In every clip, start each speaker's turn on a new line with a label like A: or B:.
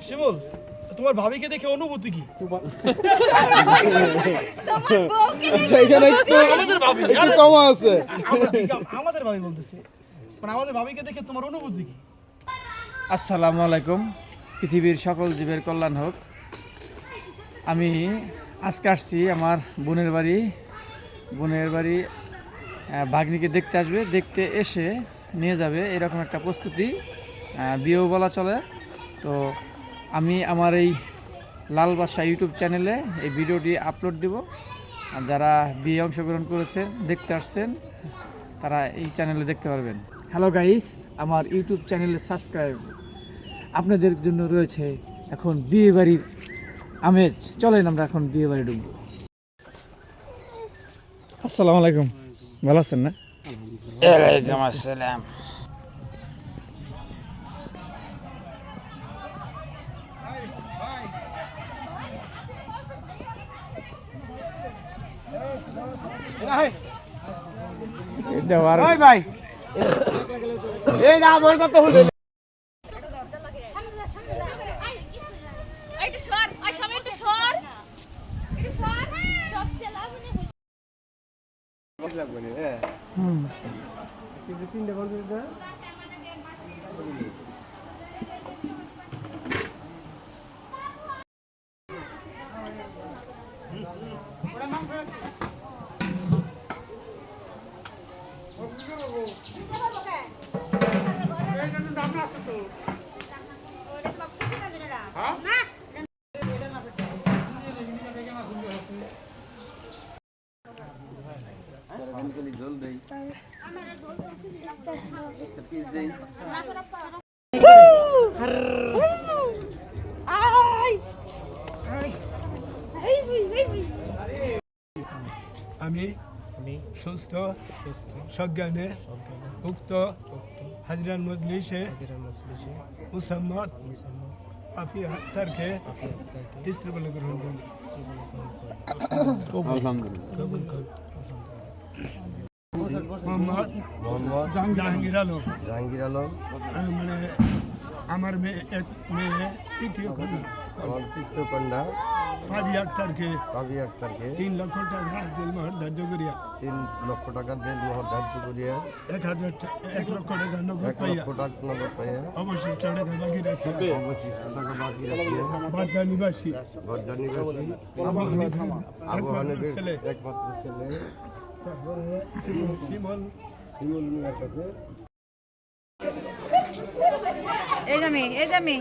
A: শিমুল, তোমার ভাবিকে দেখে অনুভূতি কি? আমাদের ভাবি কম আছে, আমাদের ভাবি বলতেছি, মানে আমাদের ভাবিকে দেখে তোমার অনুভূতি কি?
B: আসসালামু আলাইকুম। পৃথিবীর সকল জীবের কল্যাণ হোক। আমি আজকে আসছি আমার বোনের বাড়ি ভাগ্নিকে দেখতে আসবে, দেখতে এসে নিয়ে যাবে, এরকম একটা প্রস্তুতি, বিয়েও বলা চলে। তো আমি আমার এই লাল বাদশা ইউটিউব চ্যানেলে এই ভিডিওটি আপলোড দেব। আর যারা বিয়ে অংশগ্রহণ করেছেন, দেখতে আসছেন, তারা এই চ্যানেলে দেখতে পারবেন। হ্যালো গাইস, আমার ইউটিউব চ্যানেলে সাবস্ক্রাইব। আপনাদের জন্য রয়েছে এখন বিয়ে বাড়ির আমেজ। চলেন আমরা এখন বিয়ে বাড়ি ঢুকবো। আসসালামু আলাইকুম, ভালো আছেন না? ওয়ালাইকুম আসসালাম। ভাই এই না আমার কথা হলো জল দেই
C: আমি সুস্থ সজ্ঞানে উক্ত হাজরান মজলিসে মুসাম্মদ পাফি আক্তারকে স্ত্রী বলে গ্রহণ করি। মোহাম্মদ জাহাঙ্গীর আলম মানে আমার এক মেয়ে তৃতীয় কন্যা পাবি আক্তারকে 3 লক্ষ টাকা দিলমোহর ধার্য করিয়া 1 লক্ষ টাকা নগদ পাইয়া অবশিষ্ট টাকা বাকি রাখিয়া বাড্ডা নিবাসী ছেলে একমাত্র ছেলে তারপরে শিমুল মিয়ার কাছে
D: এই জামি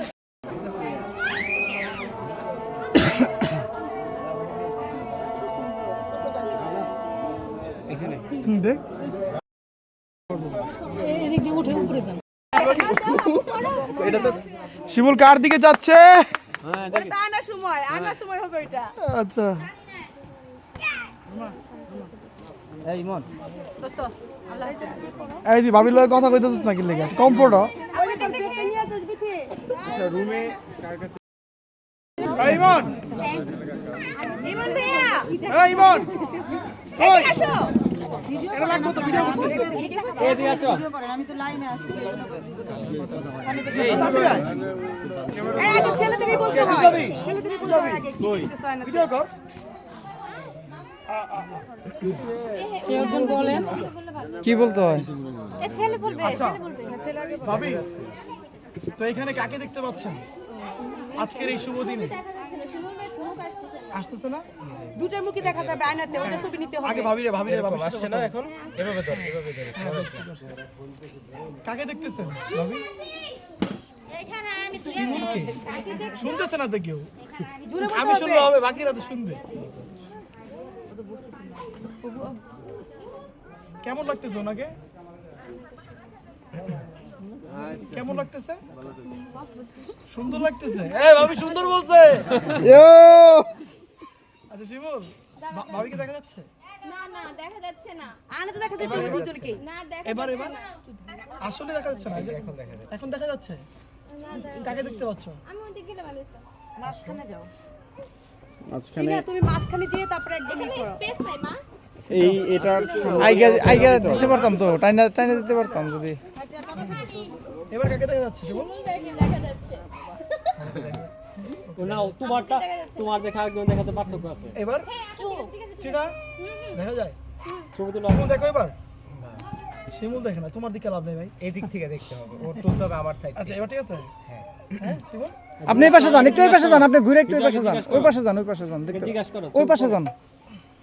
A: দেখ শিমুল কার দিকে যাচ্ছে?
D: আনার সময় হবে এটা।
A: আচ্ছা এই দি ভাবির লগে কথা কইতেছিস নাকি লেগে কমফোর্ট রুমে কার কাছে ইমন
D: ভাইয়া
A: এই ইমন
D: কই আসো
A: এটা লাগবে তো ভিডিও করতে
D: এই দি আসো ভিডিও করেন আমি তো লাইনে আছি এই আগে ছেলেদেরই বলতে হয় আগে
A: ভিডিও কর
B: কি বলতে হয়?
D: ছেলে বলবে
A: ভাবি তো এখানে কাকে দেখতে পাচ্ছেন আজকের এই শুভ দিনে? আসতেছে না,
D: দুটার মুখই দেখা যাবে আয়নাতে, ওটা ছবি নিতে হবে।
A: আগে ভাবি আসছে না এখন, এভাবে ধর কাকে দেখতেছেন ভাবি?
D: এখানে আমি তো
A: শুনতেছে না তো কেউ, আমি শুনলে হবে, বাকিরা তো শুনবে। কেমন লাগতেছে ওনাকে? কেমন লাগতেছে? সুন্দর লাগতেছে। এই ভাবি সুন্দর বলছে। আচ্ছা শিমুল, ভাবিকে দেখা যাচ্ছে?
E: না দেখা যাচ্ছে না।
D: আয়নাতে দেখা যাচ্ছে দুজনকে।
E: না দেখা
A: এবার আসলে দেখা যাচ্ছে না, এখন দেখা যাচ্ছে। কাকে দেখতে পাচ্ছ?
E: আমি ওদিকে গেলে ভালো হতো।
D: মাঝখানে যাও।
B: মাঝখানে
D: তুমি মাঝখানে দিয়ে তারপরে একদম
E: স্পেস নাই মা।
B: এই এটা আইগা দিতে পারতাম তো, টাইনা দিতে পারতাম যদি।
A: এবার কাকে দেখা যাচ্ছে শিমুল?
E: দেখা যাচ্ছে।
F: নাও তোমারটা তোমার দেখা একজন দেখাতে পার্থক্য আছে।
A: এবার
E: চুপ
A: চিনা দেখা যায়
F: ছবি তুলো।
A: শিমুল দেখো এবার শিমুল দেখে না তোমার দিকে লাভ নেই ভাই
G: এই দিক থেকে দেখতে হবে, ওর তুলতে হবে আমার সাইড।
A: আচ্ছা এবার ঠিক আছে হ্যাঁ শিমুল
B: আপনি এই পাশে যান, একটু এই পাশে যান, আপনি ঘুরে একটু এই পাশে যান, ওই পাশে যান, ওই পাশে যান, দেখতে
F: জিজ্ঞাসা করো।
B: ওই পাশে যান।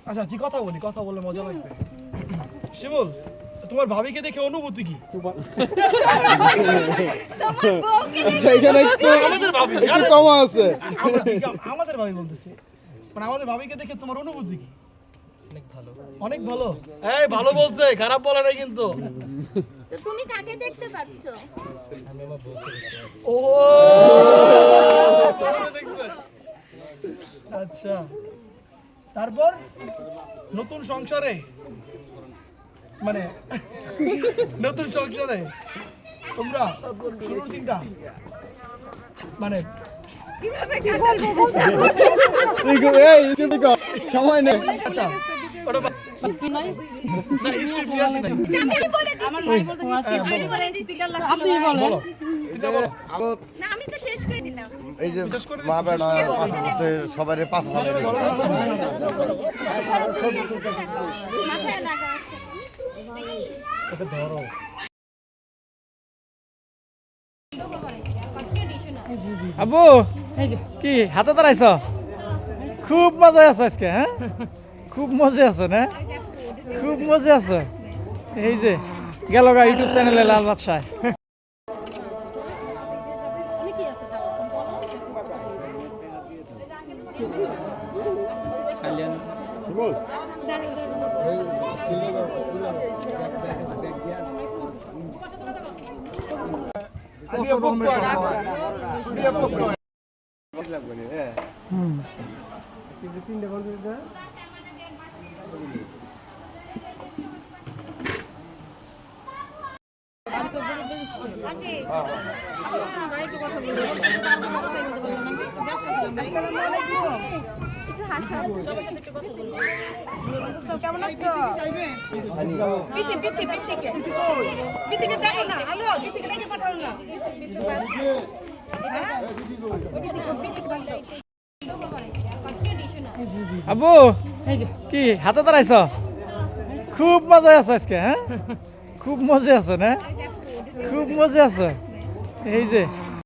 A: আচ্ছা জি কথা বলি, কথা বললে মজা লাগবে। শিমুল তোমার ভাবিকে দেখে অনুভূতি কি?
B: আচ্ছা এখানে একটু
A: আমাদের ভাবি
B: একটু কম আছে।
A: আমাদের ভাবি বলতেছি, মানে আমাদের ভাবিকে দেখে তোমার অনুভূতি কি?
G: অনেক ভালো।
A: অনেক ভালো। এই ভালো বলছে, খারাপ বলে নাই কিন্তু।
E: তো তুমি কাকে দেখতে পাচ্ছ?
G: আমি আমার বউকে দেখতে পাচ্ছি।
A: ও দেখছে। আচ্ছা তারপর নতুন সংসারে মানে নতুন সংসারে তোমরা শুরুর দিনটা মানে
B: সময় নেই।
A: আচ্ছা ওটা না স্ক্রিপ্ট নিয়ে আসি নাই। বলো এটা বলো।
E: না আমি তো শেষ করে দিলাম।
H: এই যে
A: বিশেষ করে
H: মা বেড়া সবাই পাঁচ
E: মাথায় লাগা
B: আবু কি হাতে দাঁড়াইছ? খুব মজা আছে আজকে, হ্যাঁ খুব মজা আছে না, খুব মজা আছে। এই যে গেল গা ইউটিউব চ্যানেলে লাল বাদশাহ।
D: কেমন আছো? বিথিকে দেখো না, হ্যালো বিথিকে ডেকে পাঠাও না।
B: আবু কি হাতে দাঁড়াইছ? খুব মজা আছে আজকে, হ্যাঁ খুব মজা আছে না, খুব মজা আছে। এই যে